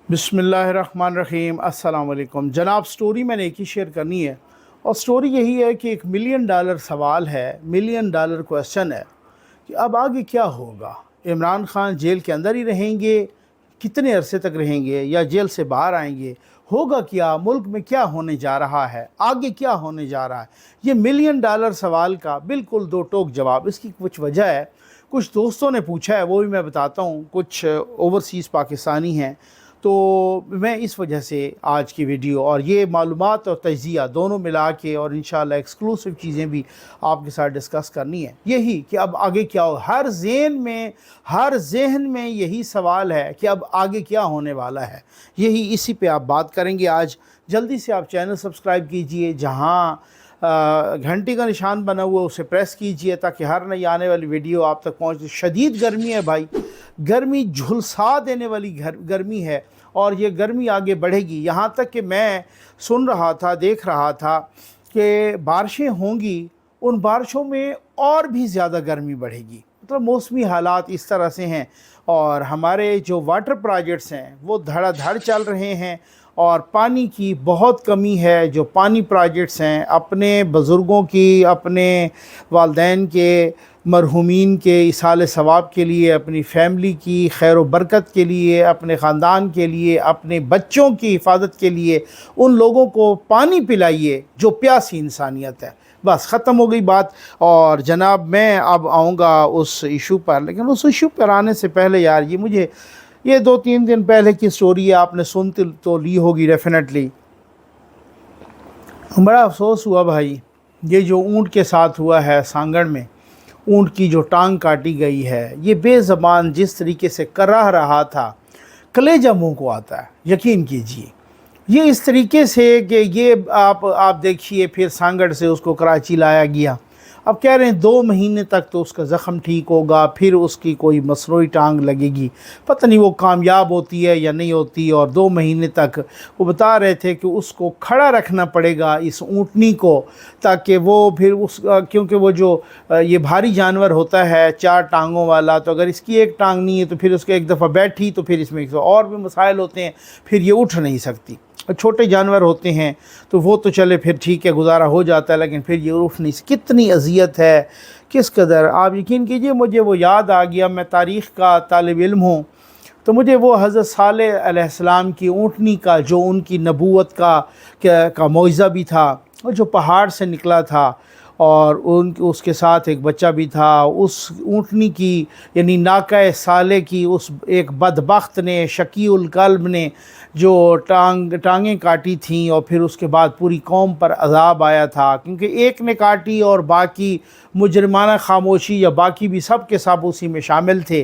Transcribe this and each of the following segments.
बिस्मिल्लाहिर्रहमानिर्रहीम। अस्सलाम वालेकुम जनाब। स्टोरी मैंने एक ही शेयर करनी है और स्टोरी यही है कि एक $1,000,000 सवाल है, $1,000,000 क्वेश्चन है कि अब आगे क्या होगा। इमरान खान जेल के अंदर ही रहेंगे, कितने अरसे तक रहेंगे या जेल से बाहर आएंगे, होगा क्या, मुल्क में क्या होने जा रहा है, आगे क्या होने जा रहा है। ये $1,000,000 सवाल का बिल्कुल दो टोक जवाब। इसकी कुछ वजह है, कुछ दोस्तों ने पूछा है, वो भी मैं बताता हूँ। कुछ ओवरसीज़ पाकिस्तानी हैं, तो मैं इस वजह से आज की वीडियो और ये मालूमात और तज्ज़िया दोनों मिला के और इंशाल्लाह एक्सक्लूसिव चीज़ें भी आपके साथ डिस्कस करनी है। यही कि अब आगे क्या हो, हर जहन में यही सवाल है कि अब आगे क्या होने वाला है। यही इसी पे आप बात करेंगे आज। जल्दी से आप चैनल सब्सक्राइब कीजिए, जहाँ घंटी का निशान बना हुआ उसे प्रेस कीजिए ताकि हर नई आने वाली वीडियो आप तक पहुँचे। शदीद गर्मी है भाई, गर्मी झुलसा देने वाली गर्मी है और ये गर्मी आगे बढ़ेगी। यहाँ तक कि मैं सुन रहा था, देख रहा था कि बारिशें होंगी, उन बारिशों में और भी ज़्यादा गर्मी बढ़ेगी। मतलब मौसमी हालात इस तरह से हैं और हमारे जो वाटर प्रोजेक्ट्स हैं वो धड़ाधड़ चल रहे हैं और पानी की बहुत कमी है। जो पानी प्रोजेक्ट्स हैं, अपने बुज़ुर्गों की, अपने वालदैन के, मरहूमीन के इसाले सवाब के लिए, अपनी फैमिली की खैर व बरकत के लिए, अपने ख़ानदान के लिए, अपने बच्चों की हिफाजत के लिए उन लोगों को पानी पिलाइए जो प्यासी इंसानियत है। बस ख़त्म हो गई बात। और जनाब मैं अब आऊँगा उस इशू पर, लेकिन उस इशू पर आने से पहले यार ये 2-3 दिन पहले की स्टोरी है, आपने सुन तो ली होगी डेफिनेटली। बड़ा अफसोस हुआ भाई, ये जो ऊँट के साथ हुआ है सांगड़ में, ऊँट की जो टांग काटी गई है, ये बेज़बान जिस तरीके से कराह रहा था, कलेजा मुँह को आता है, यकीन कीजिए। ये इस तरीके से कि ये आप देखिए, फिर सांगड़ से उसको कराची लाया गया। अब कह रहे हैं 2 महीने तक तो उसका ज़ख़म ठीक होगा, फिर उसकी कोई मसनूई टांग लगेगी। पता नहीं वो कामयाब होती है या नहीं होती। और 2 महीने तक वो बता रहे थे कि उसको खड़ा रखना पड़ेगा इस ऊँटनी को, ताकि वो फिर क्योंकि वो जो ये भारी जानवर होता है 4 टांगों वाला, तो अगर इसकी एक टांग नहीं है तो फिर उसको एक दफ़ा बैठी तो फिर इसमें और भी मसाइल होते हैं, फिर ये उठ नहीं सकती। छोटे जानवर होते हैं तो वो तो चले फिर ठीक है, गुजारा हो जाता है, लेकिन फिर ये उठ नहीं। कितनी अजियत है, किस कदर। आप यकीन कीजिए, मुझे वो याद आ गया, मैं तारीख़ का तालिब इल्म हूँ, तो मुझे वो हज़रत सालेह अलैहिस्सलाम की ऊँटनी का जो उनकी नबूवत का मौइज़ा भी था, वो जो पहाड़ से निकला था और उसके साथ एक बच्चा भी था। उस ऊँटनी की यानी नाक़ा साले की उस एक बदबख्त ने, शकीउल कल्ब ने जो टांगें काटी थीं, और फिर उसके बाद पूरी कौम पर अज़ाब आया था, क्योंकि एक ने काटी और बाकी मुजरिमाना खामोशी या बाकी भी सब के सब उसी में शामिल थे।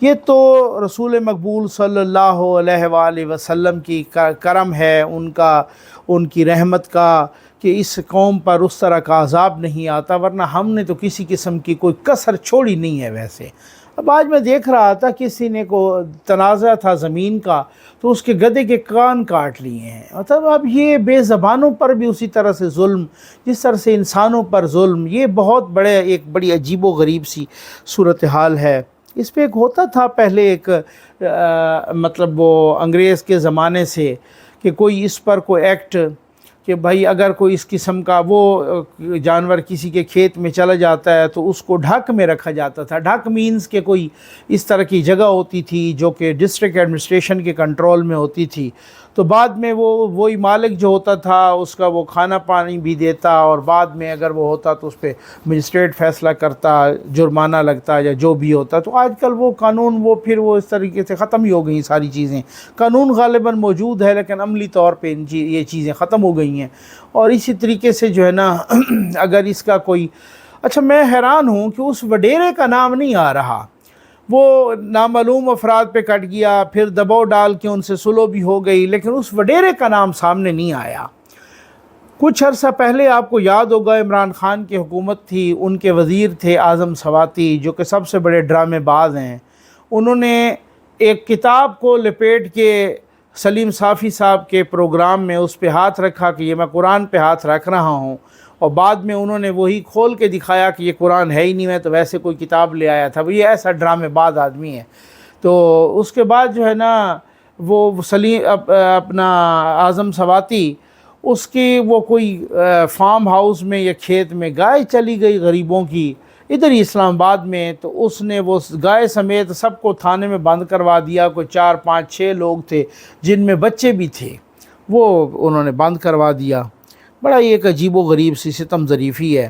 ये तो रसूल मकबूल सल्लल्लाहु अलैहि वसल्लम की करम है, उनकी रहमत का, कि इस कौम पर उस तरह का अज़ाब नहीं आता, वरना हमने तो किसी किस्म की कोई कसर छोड़ी नहीं है। वैसे अब आज मैं देख रहा था, किसी ने को तनाज़ा था ज़मीन का, तो उसके गधे के कान काट लिए हैं। मतलब अब ये बेज़बानों पर भी उसी तरह से जुल्म, जिस तरह से इंसानों पर जुल्म, ये बहुत एक बड़ी अजीबो गरीब सी सूरत हाल है। इस पर एक होता था पहले एक मतलब वो अंग्रेज़ के ज़माने से कि कोई इस पर कोई एक्ट कि भाई अगर कोई इस किस्म का वो जानवर किसी के खेत में चला जाता है तो उसको ढक में रखा जाता था। ढक मीन्स के कोई इस तरह की जगह होती थी जो कि डिस्ट्रिक्ट एडमिनिस्ट्रेशन के कंट्रोल में होती थी। तो बाद में वही मालिक जो होता था उसका वो खाना पानी भी देता, और बाद में अगर वो होता तो उस पर मजिस्ट्रेट फ़ैसला करता, जुर्माना लगता या जो भी होता। तो आजकल वो कानून फिर इस तरीके से ख़त्म ही हो गई सारी चीज़ें। कानून ग़ालिबन मौजूद है लेकिन अमली तौर पे ये चीज़ें ख़त्म हो गई हैं। और इसी तरीके से जो है ना अगर इसका कोई, अच्छा मैं हैरान हूँ कि उस वडेरे का नाम नहीं आ रहा। वो नामालूम अफराद पे कट गया, फिर दबाव डाल के उनसे सुलह भी हो गई, लेकिन उस वडेरे का नाम सामने नहीं आया। कुछ अर्सा पहले आपको याद होगा, इमरान खान की हुकूमत थी, उनके वज़ीर थे आज़म सवाती, जो कि सबसे बड़े ड्रामेबाज हैं। उन्होंने एक किताब को लपेट के सलीम साफ़ी साहब के प्रोग्राम में उस पर हाथ रखा कि ये मैं कुरान पे हाथ रख रहा हूँ, और बाद में उन्होंने वही खोल के दिखाया कि ये कुरान है ही नहीं, मैं तो वैसे कोई किताब ले आया था। वो ये ऐसा ड्रामेबाज आदमी है। तो उसके बाद जो है ना وہ سلیم اپنا اعظم سواتی، اس کی وہ کوئی فارم ہاؤس میں یا کھیت میں گائے چلی گئی غریبوں کی ادھر ہی اسلام آباد میں، تو اس نے وہ گائے سمیت سب کو تھانے میں بند کروا دیا۔ کوئی 4 5 6 لوگ تھے جن میں بچے بھی تھے، وہ انہوں نے بند کروا دیا۔ بڑا یہ ایک عجیب و غریب سی ستم ظریفی ہے۔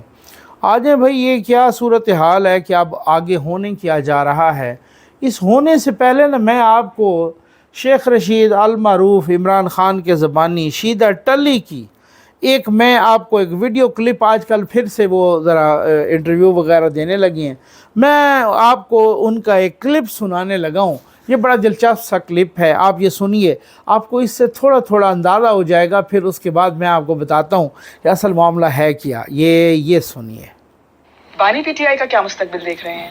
آجیں بھائی یہ کیا صورتحال ہے کہ اب آگے ہونے کیا جا رہا ہے۔ اس ہونے سے پہلے نا میں آپ کو شیخ رشید المعروف عمران خان کے زبانی شیدہ ٹلی کی ایک میں آپ کو ایک ویڈیو کلپ، آج کل پھر سے وہ ذرا انٹرویو وغیرہ دینے لگے ہیں، میں آپ کو ان کا ایک کلپ سنانے لگا ہوں۔ یہ بڑا دلچسپ سا کلپ ہے، آپ یہ سنیے، آپ کو اس سے تھوڑا تھوڑا اندازہ ہو جائے گا، پھر اس کے بعد میں آپ کو بتاتا ہوں کہ اصل معاملہ ہے کیا۔ یہ سنیے۔ بانی پی ٹی آئی کا کیا مستقبل دیکھ رہے ہیں؟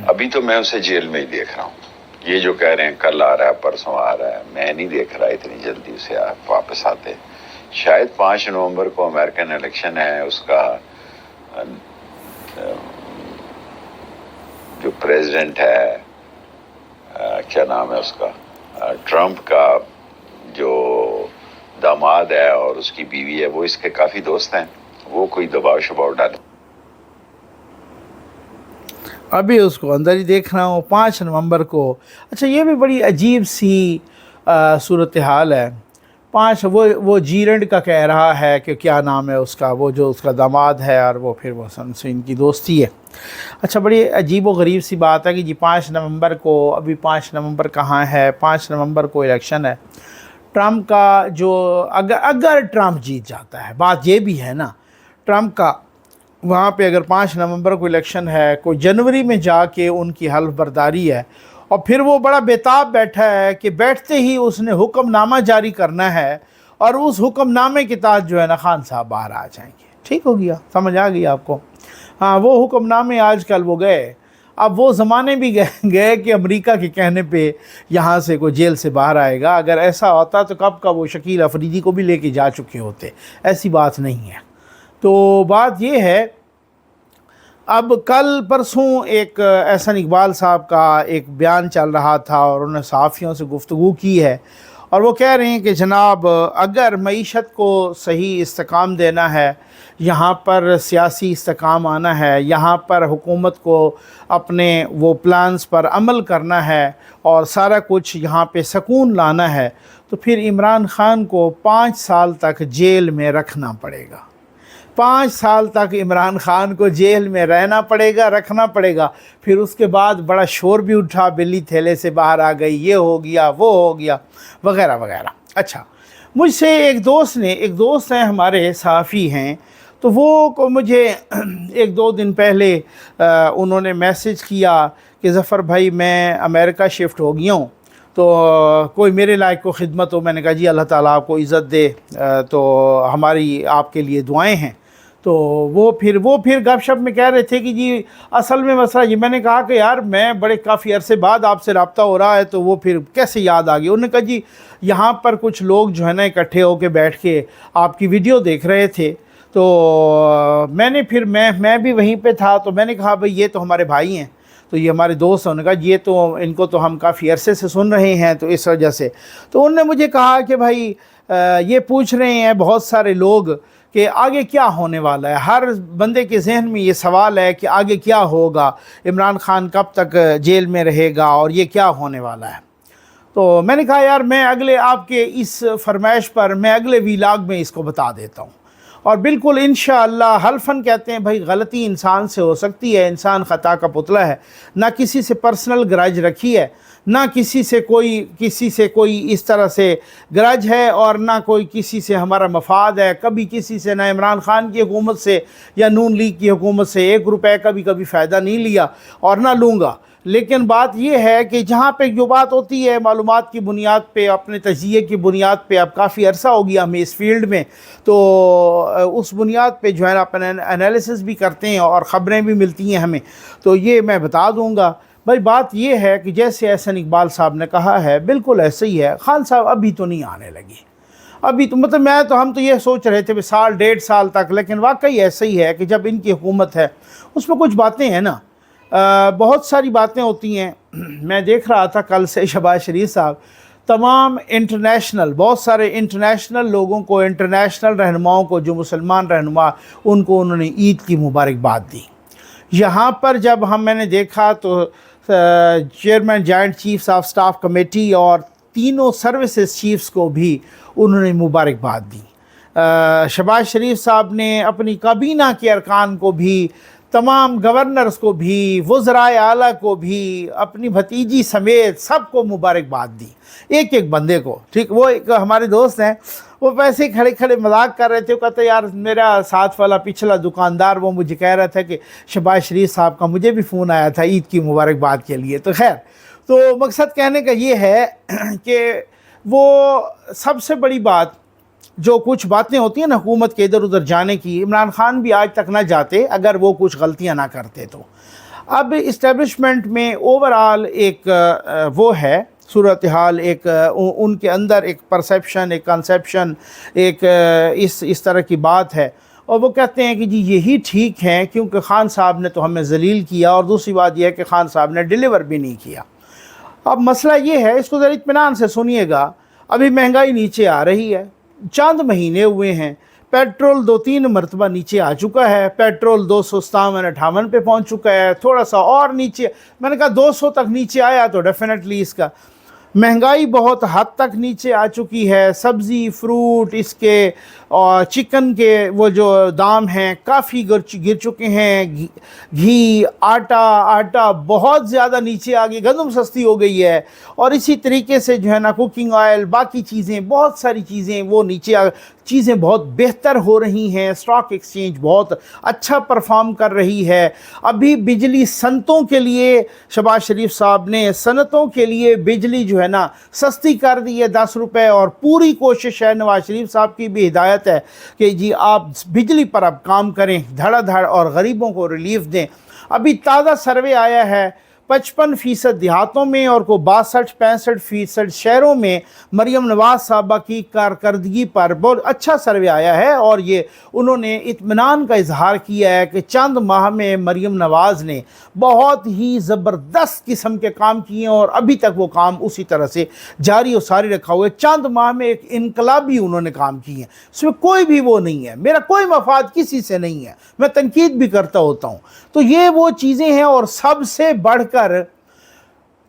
ابھی تو میں اسے جیل میں ہی دیکھ رہا ہوں۔ یہ جو کہہ رہے ہیں کل آ رہا ہے پرسوں آ رہا ہے، میں نہیں دیکھ رہا اتنی جلدی اسے واپس آتے۔ شاید 5 نومبر کو امریکن الیکشن ہے، اس کا جو پریزیڈنٹ ہے کیا نام ہے اس کا، ٹرمپ کا جو داماد ہے اور اس کی بیوی ہے، وہ اس کے کافی دوست ہیں، وہ کوئی دباؤ شباؤ ڈالیں۔ ابھی اس کو اندر ہی دیکھ رہا ہوں 5 نومبر کو۔ اچھا یہ بھی بڑی عجیب سی صورتحال ہے۔ وہ جیرنڈ کا کہہ رہا ہے کہ کیا نام ہے اس کا، وہ جو اس کا داماد ہے، اور وہ پھر وہ سے ان کی دوستی ہے۔ اچھا بڑی عجیب و غریب سی بات ہے کہ جی 5 نومبر کو، ابھی 5 نومبر کہاں ہے، 5 نومبر کو الیکشن ہے ٹرمپ کا، جو اگر ٹرمپ جیت جاتا ہے، بات یہ بھی ہے نا ٹرمپ کا، وہاں پہ اگر 5 نومبر کو الیکشن ہے، کوئی جنوری میں جا کے ان کی حلف برداری ہے، اور پھر وہ بڑا بےتاب بیٹھا ہے کہ بیٹھتے ہی اس نے حکم نامہ جاری کرنا ہے، اور اس حکم نامے کے تحت جو ہے نا خان صاحب باہر آ جائیں گے۔ ٹھیک ہو گیا، سمجھ آ گئی آپ کو؟ ہاں وہ حکم نامے آج کل وہ گئے، اب وہ زمانے بھی گئے کہ امریکہ کے کہنے پہ یہاں سے کوئی جیل سے باہر آئے گا۔ اگر ایسا ہوتا تو کب کا وہ شکیل افریدی کو بھی لے کے جا چکے ہوتے، ایسی بات نہیں ہے۔ تو بات یہ ہے، اب کل پرسوں ایک احسن اقبال صاحب کا ایک بیان چل رہا تھا، اور انہوں نے صحافیوں سے گفتگو کی ہے، اور وہ کہہ رہے ہیں کہ جناب اگر معیشت کو صحیح استحکام دینا ہے، یہاں پر سیاسی استحکام آنا ہے، یہاں پر حکومت کو اپنے وہ پلانز پر عمل کرنا ہے، اور سارا کچھ یہاں پہ سکون لانا ہے، تو پھر عمران خان کو 5 سال تک جیل میں رکھنا پڑے گا۔ 5 سال تک عمران خان کو جیل میں رہنا پڑے گا، رکھنا پڑے گا۔ پھر اس کے بعد بڑا شور بھی اٹھا، بلی تھیلے سے باہر آ گئی، یہ ہو گیا، وہ ہو گیا، وغیرہ وغیرہ۔ اچھا مجھ سے ایک دوست ہیں ہمارے، صحافی ہیں، تو وہ مجھے 1-2 دن پہلے انہوں نے میسج کیا کہ ظفر بھائی میں امریکہ شفٹ ہو گیا ہوں، تو کوئی میرے لائق کو خدمت ہو۔ میں نے کہا جی اللہ تعالیٰ آپ کو عزت دے، تو ہماری آپ کے لیے دعائیں ہیں۔ تو وہ پھر گپ شپ میں کہہ رہے تھے کہ جی اصل میں مسئلہ یہ، میں نے کہا کہ یار میں بڑے کافی عرصے بعد آپ سے رابطہ ہو رہا ہے، تو وہ پھر کیسے یاد آ گئی؟ انہوں نے کہا جی یہاں پر کچھ لوگ جو ہے نا اکٹھے ہو کے بیٹھ کے آپ کی ویڈیو دیکھ رہے تھے، تو میں بھی وہیں پہ تھا، تو میں نے کہا بھئی یہ تو ہمارے بھائی ہیں، تو یہ ہمارے دوست ہیں۔ انہوں نے کہا یہ تو ان کو تو ہم کافی عرصے سے سن رہے ہیں، تو اس وجہ سے تو انہوں نے مجھے کہا کہ بھائی یہ پوچھ رہے ہیں بہت سارے لوگ کہ آگے کیا ہونے والا ہے، ہر بندے کے ذہن میں یہ سوال ہے کہ آگے کیا ہوگا، عمران خان کب تک جیل میں رہے گا، اور یہ کیا ہونے والا ہے۔ تو میں نے کہا یار میں اگلے آپ کے اس فرمائش پر میں اگلے ویلاگ میں اس کو بتا دیتا ہوں، اور بالکل انشاءاللہ حلفاً کہتے ہیں بھائی غلطی انسان سے ہو سکتی ہے، انسان خطا کا پتلا ہے، نہ کسی سے پرسنل گرج رکھی ہے، نہ کسی سے کوئی اس طرح سے گرج ہے، اور نہ کوئی کسی سے ہمارا مفاد ہے، کبھی کسی سے نہ عمران خان کی حکومت سے یا نون لیگ کی حکومت سے 1 روپے کا بھی کبھی فائدہ نہیں لیا، اور نہ لوں گا۔ لیکن بات یہ ہے کہ جہاں پہ جو بات ہوتی ہے معلومات کی بنیاد پہ، اپنے تجزیے کی بنیاد پہ، اب کافی عرصہ ہو گیا ہمیں اس فیلڈ میں، تو اس بنیاد پہ جو ہے نا اپنے انالیسس بھی کرتے ہیں، اور خبریں بھی ملتی ہیں ہمیں، تو یہ میں بتا دوں گا۔ بھائی بات یہ ہے کہ جیسے احسن اقبال صاحب نے کہا ہے بالکل ایسے ہی ہے، خان صاحب ابھی تو نہیں آنے لگے، ابھی تو مطلب ہم تو یہ سوچ رہے تھے 1.5 سال تک، لیکن واقعی ایسا ہی ہے کہ جب ان کی حکومت ہے اس میں کچھ باتیں ہیں نا، بہت ساری باتیں ہوتی ہیں۔ میں دیکھ رہا تھا کل سے شہباز شریف صاحب، तमाम इंटरनेशनल, बहुत सारे इंटरनेशनल लोगों को, इंटरनेशनल रहनुमाओं को, जो मुसलमान रहनुमा, उनको उन्होंने ईद की मुबारकबाद दी। यहाँ पर जब मैंने देखा तो chairman joint chiefs of staff committee और तीनों सर्विसेज चीफ्स को भी उन्होंने मुबारकबाद दी। शहबाज शरीफ साहब ने अपनी काबीना के अरकान को भी, तमाम गवर्नर्स को भी, वज़राए आला को भी, अपनी भतीजी समेत सबको मुबारकबाद दी, एक एक बंदे को। ठीक, वो एक हमारे दोस्त हैं, वो वैसे ही खड़े खड़े मजाक कर रहे थे। वो कहते यार मेरा साथ वाला पिछला दुकानदार वो मुझे कह रहा था कि शहबाज शरीफ साहब का मुझे भी फ़ोन आया था ईद की मुबारकबाद के लिए। तो खैर, तो मकसद कहने का ये है कि वो सबसे बड़ी बात, जो कुछ बातें होती हैं ना हुकूमत के इधर उधर जाने की, इमरान खान भी आज तक ना जाते अगर वो कुछ गलतियां ना करते। तो अब इस्टेब्लिशमेंट में ओवरऑल एक वो है सूरत हाल, एक उनके अंदर एक परसेप्शन, एक कंसेप्शन, एक इस तरह की बात है। और वो कहते हैं कि जी यही ठीक है क्योंकि खान साहब ने तो हमें जलील किया, और दूसरी बात यह है कि खान साहब ने डिलीवर भी नहीं किया। अब मसला ये है, इसको ज़रा इत्मीनान से सुनिएगा। अभी महंगाई नीचे आ रही है, चंद महीने हुए हैं, पेट्रोल 2-3 मरतबा नीचे आ चुका है। पेट्रोल 257-58 पे पहुंच चुका है, थोड़ा सा और नीचे, मैंने कहा 200 तक नीचे आया तो डेफिनेटली इसका महंगाई बहुत हद तक नीचे आ चुकी है। सब्ज़ी, फ्रूट, इसके और चिकन के वो जो दाम हैं काफ़ी गिर चुके हैं। घी, आटा बहुत ज़्यादा नीचे आ गई, गंदम सस्ती हो गई है। और इसी तरीके से जो है ना कुकिंग ऑयल, बाकी चीज़ें, बहुत सारी चीज़ें वो नीचे चीज़ें बहुत बेहतर हो रही हैं। स्टॉक एक्सचेंज बहुत अच्छा परफॉर्म कर रही है। अभी बिजली सनतों के लिए शहबाज शरीफ साहब ने सनतों के लिए बिजली जो है ना सस्ती कर दी है 10 रुपये, और पूरी कोशिश है, नवाज शरीफ साहब की भी हिदायत है कि जी आप बिजली पर अब काम करें धड़ाधड़ और गरीबों को रिलीफ दें। अभी ताज़ा सर्वे आया है, 55% देहातों में और को 62-65% शहरों में मरियम नवाज साहबा की कारकर्दगी पर बहुत अच्छा सर्वे आया है। और ये उन्होंने इत्मीनान का इजहार किया है कि चंद माह में मरियम नवाज ने बहुत ही ज़बरदस्त किस्म के काम किए और अभी तक वो काम उसी तरह से जारी और सारी रखा हुआ है। चंद माह में एक इनकलाबी उन्होंने काम किए हैं, इसमें कोई भी वो नहीं है, मेरा कोई मफाद किसी से नहीं है, मैं तनकीद भी करता होता हूँ। तो ये वो चीज़ें हैं। और सबसे बढ़कर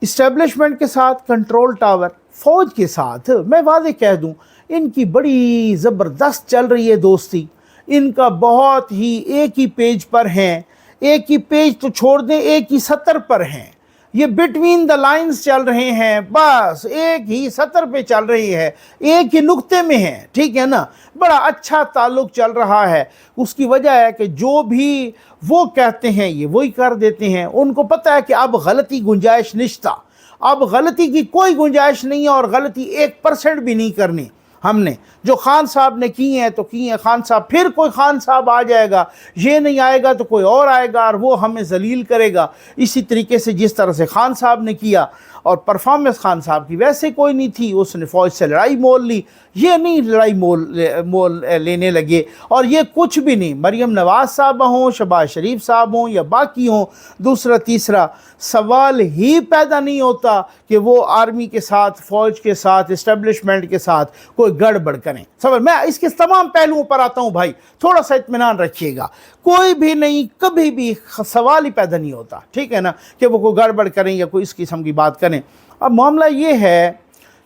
इस्टेब्लिशमेंट के साथ कंट्रोल टावर, फ़ौज के साथ मैं वादे कह दूं, इनकी बड़ी ज़बरदस्त चल रही है दोस्ती। इनका बहुत ही एक ही पेज पर हैं, एक ही पेज तो छोड़ दें, एक ही सतर पर हैं। ये बिटवीन द लाइंस चल रहे हैं, बस एक ही सतर पे चल रही है, एक ही नुक्ते में है, ठीक है ना। बड़ा अच्छा ताल्लुक़ चल रहा है। उसकी वजह है कि जो भी वो कहते हैं ये वही कर देते हैं। उनको पता है कि अब गलती गुंजाइश निश्ता, अब गलती की कोई गुंजाइश नहीं है, और गलती 1% भी नहीं करनी। हमने जो खान साहब ने की हैं तो की हैं, खान साहब, फिर कोई खान साहब आ जाएगा, ये नहीं आएगा तो कोई और आएगा और वो हमें जलील करेगा। इसी तरीके से जिस तरह से खान साहब ने किया, और परफॉर्मेंस खान साहब की वैसे कोई नहीं थी, उसने फ़ौज से लड़ाई मोल ली, ये नहीं लड़ाई मोल लेने लगे। और ये कुछ भी नहीं, मरियम नवाज साहब हों, शहबाज शरीफ साहब हों या बाकी हों, दूसरा तीसरा सवाल ही पैदा नहीं होता कि वो आर्मी के साथ, फ़ौज के साथ, इस्टेब्लिशमेंट के साथ कोई गड़बड़ करें। समझ, मैं इसके तमाम पहलुओं पर आता हूँ भाई, थोड़ा सा इत्मीनान रखिएगा। कोई भी नहीं, कभी भी सवाल ही पैदा नहीं होता, ठीक है ना, कि वो कोई गड़बड़ करें या कोई इस किस्म की बात करें। अब मामला ये है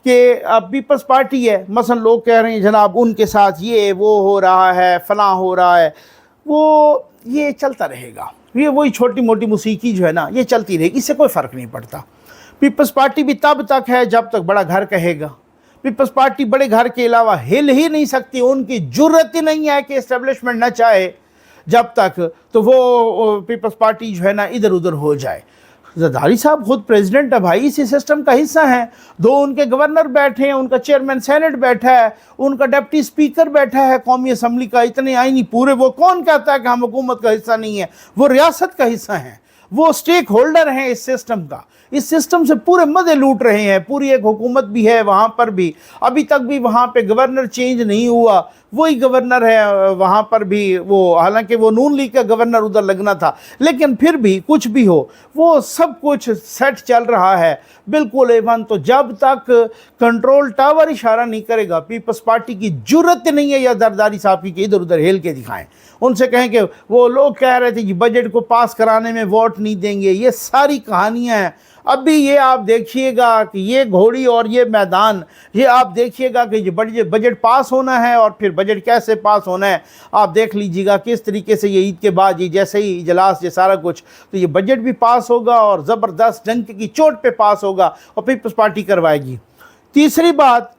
कि अब पीपल्स पार्टी है, मसलन लोग कह रहे हैं जनाब उनके साथ ये वो हो रहा है, फलां हो रहा है, वो ये चलता रहेगा। ये वही छोटी मोटी मौसीकी जो है ना, ये चलती रहेगी, इससे कोई फ़र्क नहीं पड़ता। पीपल्स पार्टी भी तब तक है जब तक बड़ा घर कहेगा। पीपल्स पार्टी बड़े घर के अलावा हिल ही नहीं सकती, उनकी जुर्रत ही नहीं है कि इस्टेब्लिशमेंट ना चाहे जब तक, तो वो पीपल्स पार्टी जो है ना इधर उधर हो जाए। जरदारी साहब खुद प्रेसिडेंट है भाई, इसी सिस्टम का हिस्सा हैं। 2 उनके गवर्नर बैठे हैं, उनका चेयरमैन सेनेट बैठा है, उनका डिप्टी स्पीकर बैठा है कौमी असम्बली का, इतने आईनी पूरे। वो कौन कहता है कि हम हुकूमत का हिस्सा नहीं है? वो रियासत का हिस्सा हैं, वो स्टेक होल्डर हैं इस सिस्टम का। इस सिस्टम से पूरे मज़े लूट रहे हैं। पूरी एक हुकूमत भी है वहाँ पर भी, अभी तक भी वहाँ पे गवर्नर चेंज नहीं हुआ, वही गवर्नर है वहाँ पर भी। वो हालांकि वो नून लीग का गवर्नर उधर लगना था, लेकिन फिर भी कुछ भी हो वो सब कुछ सेट चल रहा है बिल्कुल एवन। तो जब तक कंट्रोल टावर इशारा नहीं करेगा, पीपल्स पार्टी की जुर्रत नहीं है या जरदारी साहब की कि इधर उधर हेल के दिखाएं, उनसे कहें कि वो लोग कह रहे थे कि बजट को पास कराने में वोट नहीं देंगे, ये सारी कहानियाँ हैं। अभी ये आप देखिएगा कि ये घोड़ी और ये मैदान, ये आप देखिएगा कि ये बजट पास होना है और फिर बजट कैसे पास होना है आप देख लीजिएगा किस तरीके से। ये ईद के बाद ये जैसे ही इजलास ये सारा कुछ, तो ये बजट भी पास होगा और ज़बरदस्त डंक की चोट पे पास होगा और पीपल्स पार्टी करवाएगी। तीसरी बात,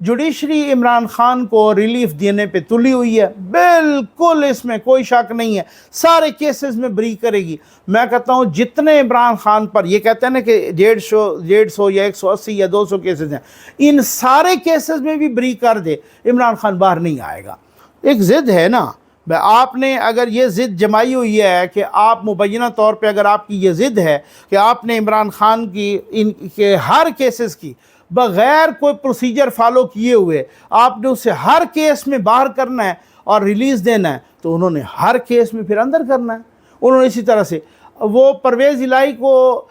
जुडिशरी इमरान खान को रिलीफ देने पे तुली हुई है, बिल्कुल इसमें कोई शक नहीं है, सारे में बरी करेगी। मैं कहता हूँ जितने इमरान खान पर ये कहते हैं ना कि 150 या 180 या 200 केसेस हैं, इन सारे केसेस में भी बरी कर दे, इमरान खान बाहर नहीं आएगा। एक ज़िद है ना, आपने अगर ये ज़िद जमाई हुई है कि आप मुबैना तौर पे अगर आपकी ये ज़िद है कि आपने इमरान खान की इनके हर केसेस की बग़ैर कोई प्रोसीजर फॉलो किए हुए आपने उसे हर केस में बाहर करना है और रिलीज़ देना है, तो उन्होंने हर केस में फिर अंदर करना है। उन्होंने इसी तरह से वो परवेज़ इलाही को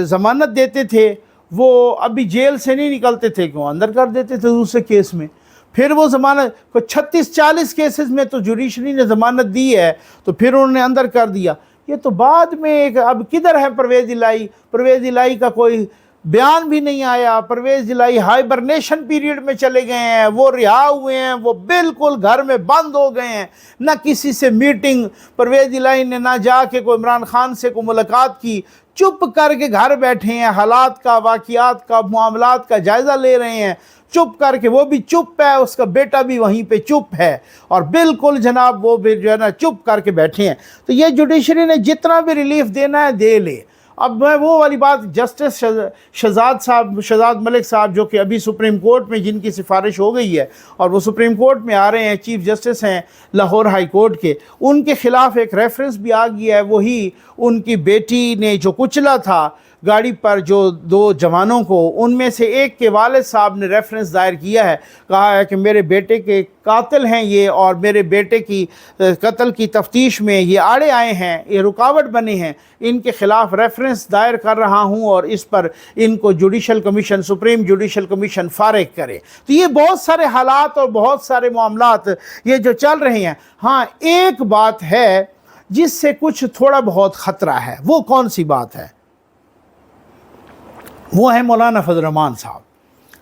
ज़मानत देते थे, वो अभी जेल से नहीं निकलते थे, क्यों अंदर कर देते थे दूसरे केस में। फिर वो ज़मानत को 36-40 केसेस में तो जुडिशरी ने ज़मानत दी है, तो फिर उन्होंने अंदर कर दिया। ये तो बाद में एक, अब किधर है परवेज़ इलाही? परवेज़ इलाही का कोई बयान भी नहीं आया। परवेज़ इलाही हाइबरनेशन पीरियड में चले गए हैं, वो रिहा हुए हैं, वो बिल्कुल घर में बंद हो गए हैं, ना किसी से मीटिंग परवेज़ इलाही ने ना जाके कोई इमरान खान से कोई मुलाकात की, चुप करके घर बैठे हैं, हालात का, वाक़ियात का, मामलात का जायज़ा ले रहे हैं चुप करके। वो भी चुप है, उसका बेटा भी वहीं पे चुप है और बिल्कुल जनाब वो भी जो है ना चुप करके बैठे हैं। तो ये जुडिशरी ने जितना भी रिलीफ देना है दे ले। अब मैं वो वाली बात, जस्टिस शहजाद मलिक साहब जो कि अभी सुप्रीम कोर्ट में जिनकी सिफारिश हो गई है और वो सुप्रीम कोर्ट में आ रहे हैं, चीफ जस्टिस हैं लाहौर हाई कोर्ट के, उनके ख़िलाफ़ एक रेफरेंस भी आ गया है। वही उनकी बेटी ने जो कुचला था गाड़ी पर जो 2 जवानों को, उनमें से एक के वालिद साहब ने रेफरेंस दायर किया है, कहा है कि मेरे बेटे के कातिल हैं ये और मेरे बेटे की कत्ल की तफ्तीश में ये आड़े आए हैं, ये रुकावट बने हैं, इनके ख़िलाफ़ रेफरेंस दायर कर रहा हूँ और इस पर इनको judicial commission, supreme judicial commission फारिग करे। तो ये बहुत सारे हालात और बहुत सारे मामलात ये जो चल रहे हैं। हाँ, एक बात है जिससे कुछ थोड़ा बहुत ख़तरा है, वो कौन सी बात है? वो है मौलाना फजल रहमान साहब।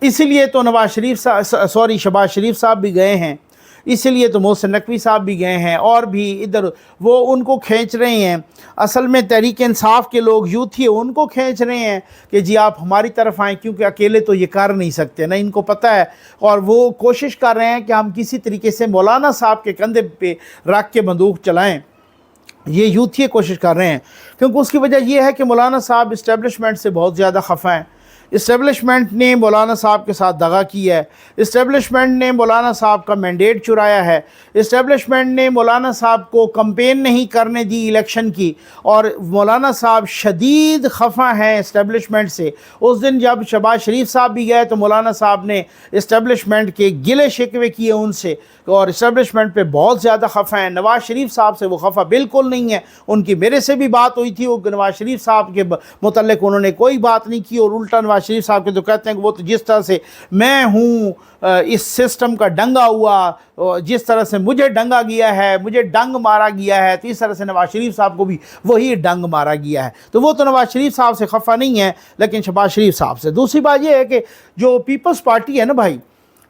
इसीलिए तो शहबाज शरीफ साहब भी गए हैं, इसीलिए तो मोहसिन नकवी साहब भी गए हैं और भी इधर वो उनको खींच रहे हैं। असल में तहरीक इंसाफ के लोग यूथ ही उनको खींच रहे हैं कि जी आप हमारी तरफ आएँ, क्योंकि अकेले तो ये कर नहीं सकते ना, इनको पता है। और वो कोशिश कर रहे हैं कि हम किसी तरीके से मौलाना साहब के कंधे पे रख के बंदूक चलाएँ। ये यूथ ये कोशिश कर रहे हैं, क्योंकि उसकी वजह यह है कि मौलाना साहब इस्टेब्लिशमेंट से बहुत ज़्यादा खफा हैं। इस्टेब्लिशमेंट ने मौलाना साहब के साथ दगा किया है, इस्टेब्लिशमेंट ने मौलाना साहब का मैंडेट चुराया है, इस्टेब्लिशमेंट ने मौलाना साहब को कंपेन नहीं करने दी इलेक्शन की, और मौलाना साहब शदीद खफा हैं इस्टेब्लिशमेंट से। उस दिन जब शहबाज शरीफ साहब भी गए तो मौलाना साहब ने इस्टेब्लिशमेंट के गिले शिकवे किए उनसे, और इस्टेब्लिशमेंट पे बहुत ज़्यादा खफा हैं। नवाज़ शरीफ साहब से वो खफा बिल्कुल नहीं है। उनकी मेरे से भी बात हुई थी, वो नवाज़ शरीफ साहब के मुतल्लिक़ उन्होंने कोई बात नहीं की, और उल्टा नवाज़ शरीफ साहब के तो कहते हैं कि वो तो जिस तरह से मैं हूँ इस सिस्टम का डंगा हुआ, जिस तरह से मुझे डंगा गया है, मुझे डंग मारा गया है, तो इस तरह से नवाज़ शरीफ साहब को भी वही डंग मारा गया है। तो वो तो नवाज़ शरीफ साहब से खफा नहीं है, लेकिन शहबाज शरीफ साहब से। दूसरी बात ये है कि जो पीपल्स पार्टी है ना भाई,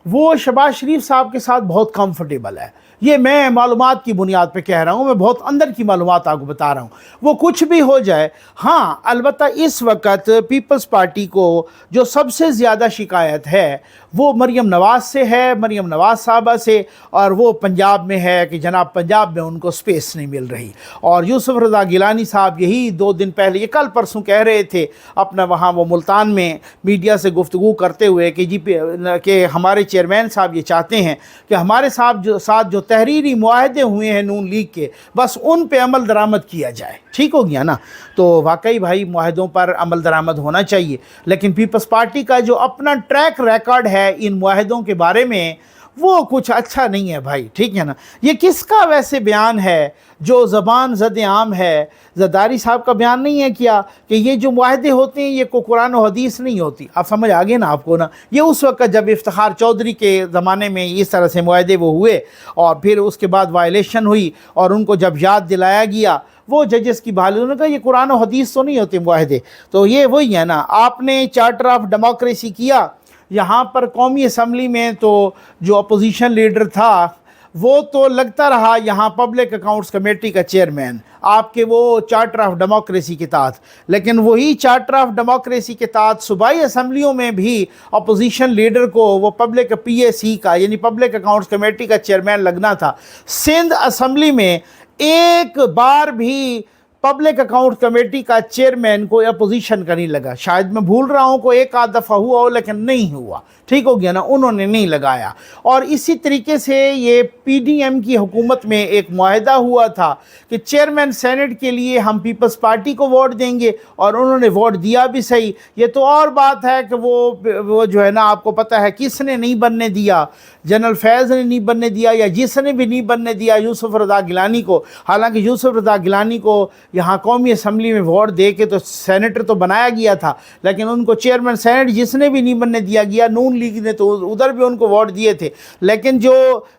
वो शहबाज शरीफ साहब के साथ बहुत कंफर्टेबल है। ये मैं मालूमात की बुनियाद पे कह रहा हूँ, मैं बहुत अंदर की मालूमात आपको बता रहा हूँ। वो कुछ भी हो जाए, हाँ अलबत्ता इस वक्त पीपल्स पार्टी को जो सबसे ज़्यादा शिकायत है वो मरीम नवाज़ से है, मरीम नवाज़ साहबा से, और वो पंजाब में है कि जनाब पंजाब में उनको स्पेस नहीं मिल रही। और यूसुफ रज़ा गिलानी साहब यही 2 दिन पहले, ये कल परसों कह रहे थे अपना वहाँ वो मुल्तान में मीडिया से गुफ्तगू करते हुए कि जी कि हमारे चेयरमैन साहब ये चाहते हैं कि हमारे साथ जो तहरीरी मुआहदे हुए हैं नून लीग के, बस उन पे अमल दरामद किया जाए। ठीक हो गया ना? तो वाकई भाई मुआहदों पर अमल दरामद होना चाहिए, लेकिन पीपल्स पार्टी का जो अपना ट्रैक रिकॉर्ड है इन मुआहदों के बारे में वो कुछ अच्छा नहीं है भाई। ठीक है ना? ये किसका वैसे बयान है जो ज़बान ज़द आम है? ज़रदारी साहब का बयान नहीं है क्या कि ये जो मुआहदे होते हैं ये को कुरान और हदीस नहीं होती? आप समझ आ गए ना आपको ना? ये उस वक्त जब इफ्तिखार चौधरी के ज़माने में इस तरह से मुआहदे वो हुए और फिर उसके बाद वायलेशन हुई और उनको जब याद दिलाया गया वो जजेस की बहाली, उन्होंने कहा ये कुरान और हदीस तो नहीं होते मुआहदे। तो ये वही है ना, आपने चार्टर ऑफ डेमोक्रेसी किया यहाँ पर कौमी असम्बली में, तो जो अपोजिशन लीडर था वो तो लगता रहा यहाँ पब्लिक अकाउंट्स कमेटी का चेयरमैन आपके वो चार्टर ऑफ डेमोक्रेसी के तहत, लेकिन वही चार्टर ऑफ डेमोक्रेसी के तहत सूबाई असम्बलियों में भी अपोजिशन लीडर को वो पब्लिक PAC का यानी पब्लिक अकाउंट्स कमेटी का चेयरमैन लगना था। सिंध असम्बली में एक बार भी पब्लिक अकाउंट कमेटी का चेयरमैन कोई अपोजिशन का नहीं लगा। शायद मैं भूल रहा हूँ, कोई एक आध दफ़ा हुआ हो लेकिन नहीं हुआ। ठीक हो गया ना? उन्होंने नहीं लगाया। और इसी तरीके से ये PDM की हुकूमत में एक मुआहदा हुआ था कि चेयरमैन सेनेट के लिए हम पीपल्स पार्टी को वोट देंगे और उन्होंने वोट दिया भी सही। ये तो और बात है कि वो जो है ना, आपको पता है किसने नहीं बनने दिया, जनरल फैज़ ने नहीं बनने दिया, या जिसने भी नहीं बनने दिया यूसुफ रज़ा गिलानी को। हालांकि यूसुफ रज़ा गिलानी को यहाँ कौमी असम्बली में वोट दे के तो सेनेटर तो बनाया गया था, लेकिन उनको चेयरमैन सेनेट जिसने भी नहीं बनने दिया गया, नून लीग ने तो उधर भी उनको वोट दिए थे। लेकिन जो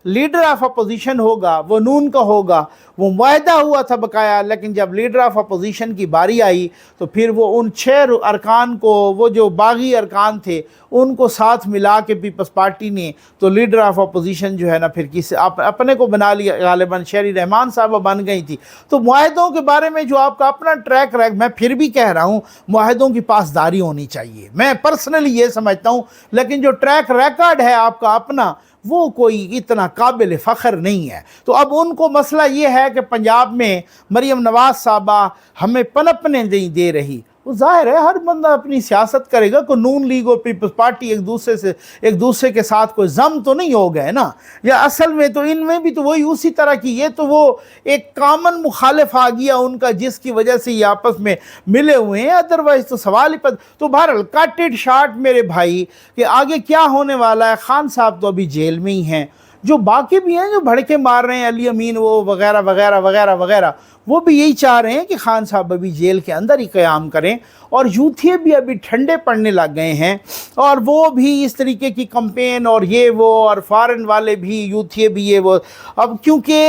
लीडर ऑफ अपोजिशन होगा वो नून का होगा। वो मुआहदा हुआ था बकाया, लेकिन जब लीडर ऑफ अपोजिशन की बारी आई तो फिर वो उन 6 अरकान को, वो जो बागी अरकान थे उनको साथ मिला के पीपल्स पार्टी ने तो लीडर ऑफ अपोजिशन जो है ना फिर किसी अपने को बना लिया। गालिबन शेरी रहमान साहब बन गई थी। तो मुआहदों के बारे में जो आपका अपना ट्रैक रैक, मैं फिर भी कह रहा हूँ मुआहदों की पासदारी होनी चाहिए, मैं पर्सनली ये समझता हूँ। लेकिन जो ट्रैक रिकॉर्ड है आपका अपना वो कोई इतना काबिल फ़ख्र नहीं है। तो अब उनको मसला ये है कि पंजाब में मरीम नवाज़ साहबा हमें पनपने नहीं दे रही। वो ज़ाहिर है हर बंदा अपनी सियासत करेगा, को नून लीग और पीपल्स पार्टी एक दूसरे के साथ कोई जम तो नहीं हो गए ना, या असल में तो इनमें भी तो वही उसी तरह की, ये तो वो एक कामन मुखालिफ आ गया उनका जिसकी वजह से ये आपस में मिले हुए हैं। अदरवाइज तो सवाल ही तो बहरहाल कट इट शॉर्ट मेरे भाई कि आगे क्या होने वाला है। खान साहब तो अभी जेल में ही हैं, जो बाकी भी हैं जो भड़के मार रहे हैं, अली अमीन वो वगैरह वगैरह वगैरह वगैरह, वो भी यही चाह रहे हैं कि खान साहब अभी जेल के अंदर ही क़याम करें। और यूथिये भी अभी ठंडे पड़ने लग गए हैं और वो भी इस तरीके की कंपेन और ये वो, और फ़ॉरेन वाले भी यूथिये भी ये वो। अब क्योंकि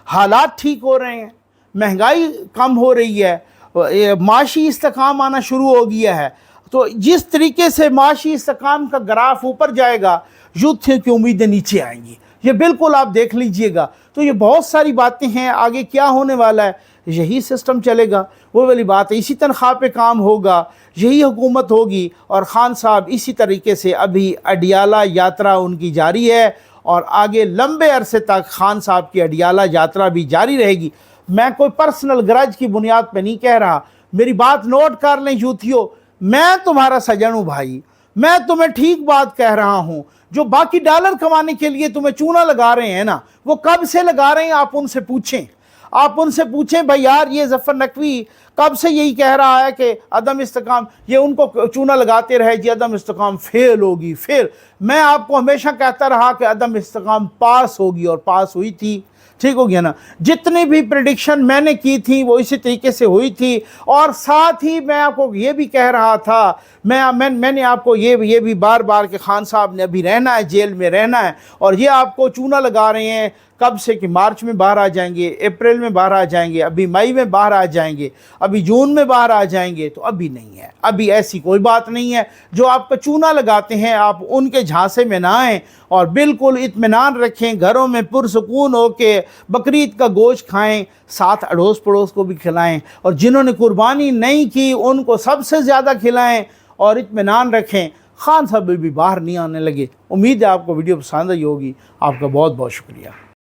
हालात ठीक हो रहे हैं, महंगाई कम हो रही है, माशी इस्तेकाम आना शुरू हो गया है, तो जिस तरीके से माशी इस्तेकाम का ग्राफ ऊपर जाएगा यूथियों की उम्मीदें नीचे आएंगी। ये बिल्कुल आप देख लीजिएगा। तो ये बहुत सारी बातें हैं, आगे क्या होने वाला है यही सिस्टम चलेगा, वो वाली बात है। इसी तनख्वाह पे काम होगा, यही हुकूमत होगी। और ख़ान साहब इसी तरीके से अभी अडियाला यात्रा उनकी जारी है और आगे लंबे अरसे तक ख़ान साहब की अडियाला यात्रा भी जारी रहेगी। मैं कोई पर्सनल गरज की बुनियाद पर नहीं कह रहा, मेरी बात नोट कर लें यूथियों, मैं तुम्हारा सजन हूँ भाई, मैं तुम्हें ठीक बात कह रहा हूँ। जो बाकी डॉलर कमाने के लिए तुम्हें चूना लगा रहे हैं ना, वो कब से लगा रहे हैं आप उनसे पूछें। आप उनसे पूछें भाई यार, ये ज़फ़र नकवी कब से यही कह रहा है कि अदम इस्तेकाम, ये उनको चूना लगाते रहे जी अदम इस्तेकाम फेल होगी। फिर मैं आपको हमेशा कहता रहा कि अदम इस्तेकाम पास होगी और पास हुई थी। ठीक हो गया ना? जितनी भी प्रेडिक्शन मैंने की थी वो इसी तरीके से हुई थी। और साथ ही मैं आपको ये भी कह रहा था, मैंने आपको ये भी बार बार कि खान साहब ने अभी रहना है, जेल में रहना है। और ये आपको चूना लगा रहे हैं कब से कि मार्च में बाहर आ जाएंगे, अप्रैल में बाहर आ जाएंगे, अभी मई में बाहर आ जाएंगे, अभी जून में बाहर आ जाएंगे। तो अभी नहीं है, अभी ऐसी कोई बात नहीं है। जो आपका चूना लगाते हैं आप उनके झांसे में ना आएँ और बिल्कुल इत्मीनान रखें, घरों में पुरसुकून हो के बकरीद का गोश्त खाएं, साथ अड़ोस पड़ोस को भी खिलाएं, और जिन्होंने कुर्बानी नहीं की उनको सबसे ज़्यादा खिलाएं और इत्मीनान रखें। खान साहब भी बाहर नहीं आने लगे। उम्मीद है आपको वीडियो पसंद आई होगी। आपका बहुत बहुत शुक्रिया।